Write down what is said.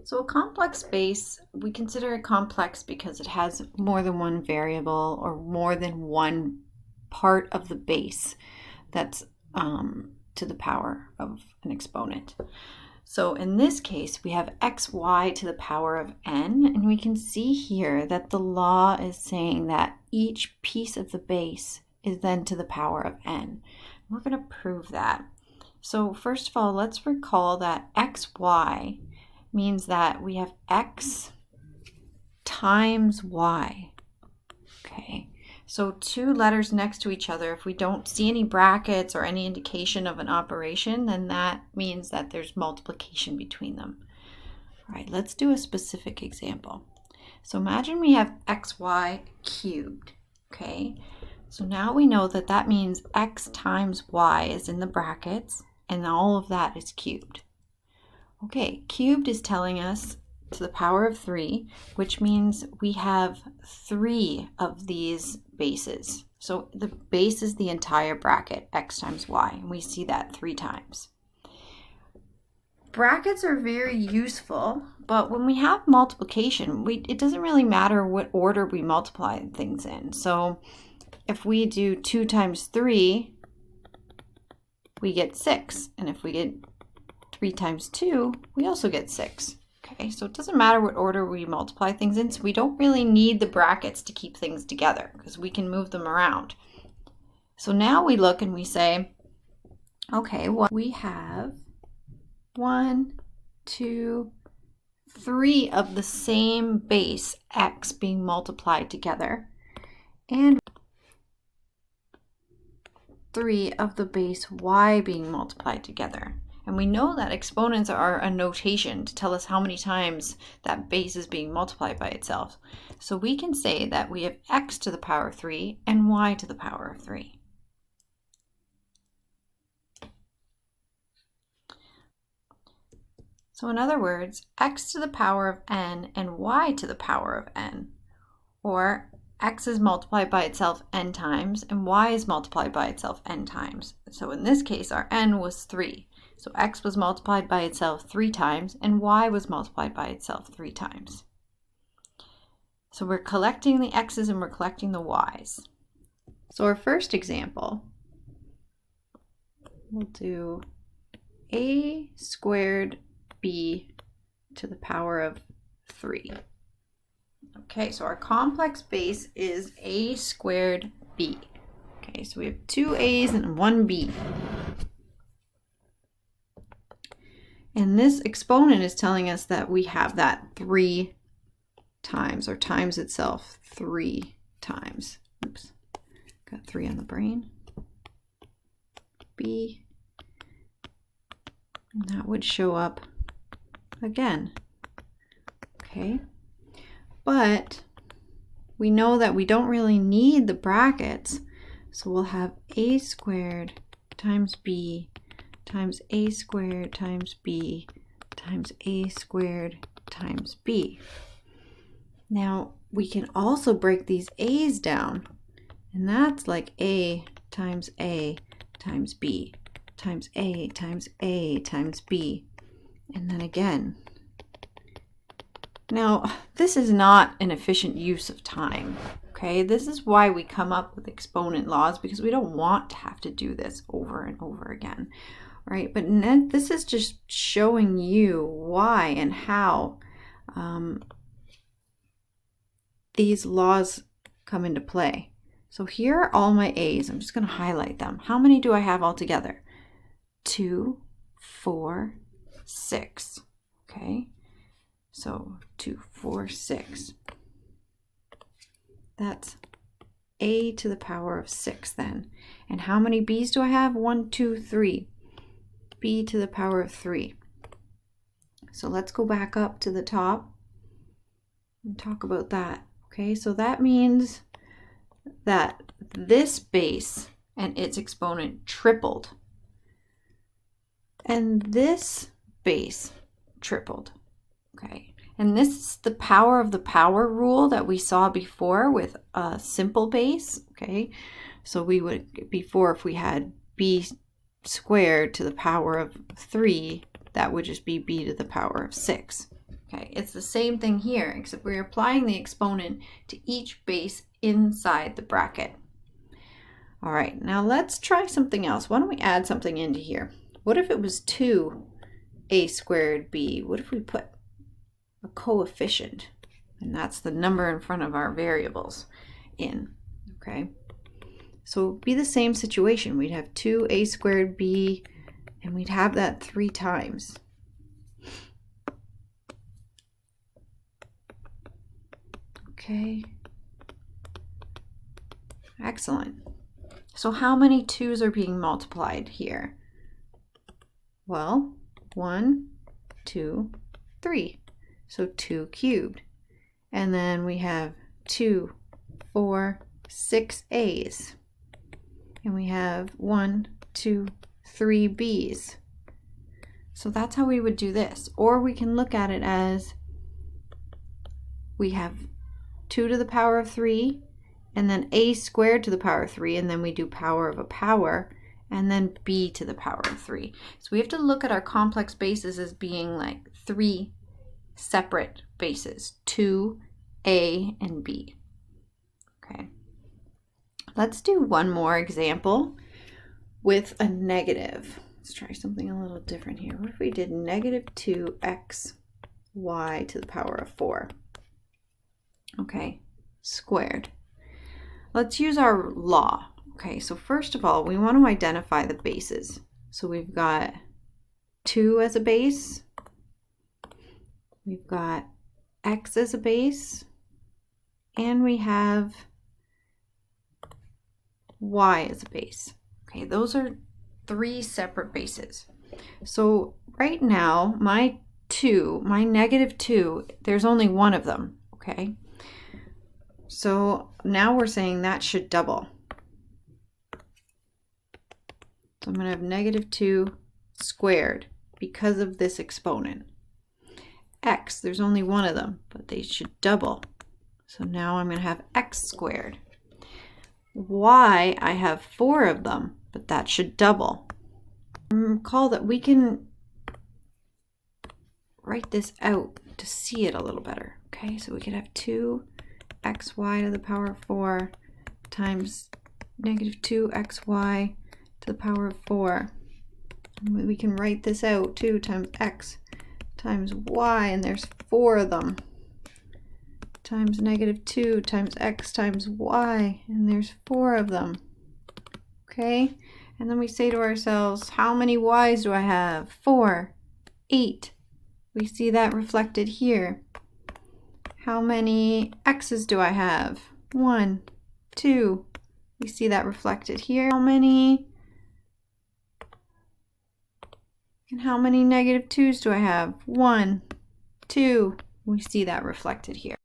So a complex base, we consider it complex because it has more than one variable or more than one part of the base that's to the power of an exponent. So in this case, we have xy to the power of n, and we can see here that the law is saying that each piece of the base is then to the power of n. We're going to prove that. So first of all, let's recall that xy means that we have x times y. Okay, so two letters next to each other, if we don't see any brackets or any indication of an operation, then that means that there's multiplication between them. All right, let's do a specific example. So imagine we have xy cubed, okay? So now we know that that means x times y is in the brackets, and all of that is cubed. Okay, cubed is telling us to the power of 3, which means we have 3 of these bases. So the base is the entire bracket, x times y, and we see that 3 times. Brackets are very useful, but when we have multiplication, it doesn't really matter what order we multiply things in. So if we do 2 times 3, we get 6, and if we get 3 times 2, we also get 6. Okay, so it doesn't matter what order we multiply things in, so we don't really need the brackets to keep things together because we can move them around. So now we look and we say, okay, well, we have 1, 2, 3 of the same base x being multiplied together, and 3 of the base y being multiplied together. And we know that exponents are a notation to tell us how many times that base is being multiplied by itself. So we can say that we have x to the power of 3 and y to the power of 3. So in other words, x to the power of n and y to the power of n, or x is multiplied by itself n times and y is multiplied by itself n times. So in this case, our n was 3. So x was multiplied by itself 3 times and y was multiplied by itself 3 times. So we're collecting the x's and we're collecting the y's. So our first example, we'll do a squared b to the power of 3. Okay, so our complex base is a squared b. Okay, so we have 2 a's and 1 b. And this exponent is telling us that we have that 3 times, or times itself 3 times. Oops, got 3 on the brain. B, and that would show up again. Okay, but we know that we don't really need the brackets, so we'll have a squared times b times a squared times b times a squared times b. Now we can also break these a's down, and that's like a times b times a times a times b, and then again. Now this is not an efficient use of time. Okay, this is why we come up with exponent laws, because we don't want to have to do this over and over again. Right, but this is just showing you why and how these laws come into play. So here are all my a's. I'm just going to highlight them. How many do I have altogether? 2, 4, 6. Okay, so 2, 4, 6. That's a to the power of 6 then. And how many b's do I have? 1, 2, 3. B to the power of 3. So let's go back up to the top and talk about that. Okay, so that means that this base and its exponent tripled, and this base tripled. Okay, and this is the power of the power rule that we saw before with a simple base. Okay, so we would, before, if we had b squared to the power of 3, that would just be b to the power of 6. Okay, it's the same thing here, except we're applying the exponent to each base inside the bracket. All right, now let's try something else. Why don't we add something into here? What if it was 2a squared b? What if we put a coefficient, and that's the number in front of our variables in, okay? So it would be the same situation. We'd have 2a squared b, and we'd have that 3 times. Okay, excellent. So how many 2's are being multiplied here? Well, 1, 2, 3. So 2 cubed. And then we have 2, 4, 6 A's. And we have 1, 2, 3 B's. So that's how we would do this. Or we can look at it as we have 2 to the power of 3, and then a squared to the power of 3, and then we do power of a power, and then b to the power of 3. So we have to look at our complex bases as being like 3 separate bases, 2, a, and b. Okay. Let's do one more example with a negative. Let's try something a little different here. What if we did negative 2xy to the power of 4? Okay, squared. Let's use our law. Okay, so first of all, we want to identify the bases. So we've got 2 as a base. We've got x as a base. And we have y as a base. Okay, those are 3 separate bases. So right now, my negative 2, there's only one of them, okay? So now we're saying that should double. So I'm going to have negative 2 squared because of this exponent. X, there's only one of them, but they should double. So now I'm going to have x squared. Y, I have 4 of them, but that should double. Recall that we can write this out to see it a little better. Okay, so we could have 2xy to the power of 4 times negative 2xy to the power of 4. And we can write this out, 2 times x times y, and there's 4 of them, times negative 2 times x times y, and there's 4 of them. Okay, and then we say to ourselves, how many y's do I have? 4, 8. We see that reflected here. How many x's do I have? 1, 2. We see that reflected here. How many negative 2's do I have? 1, 2. We see that reflected here.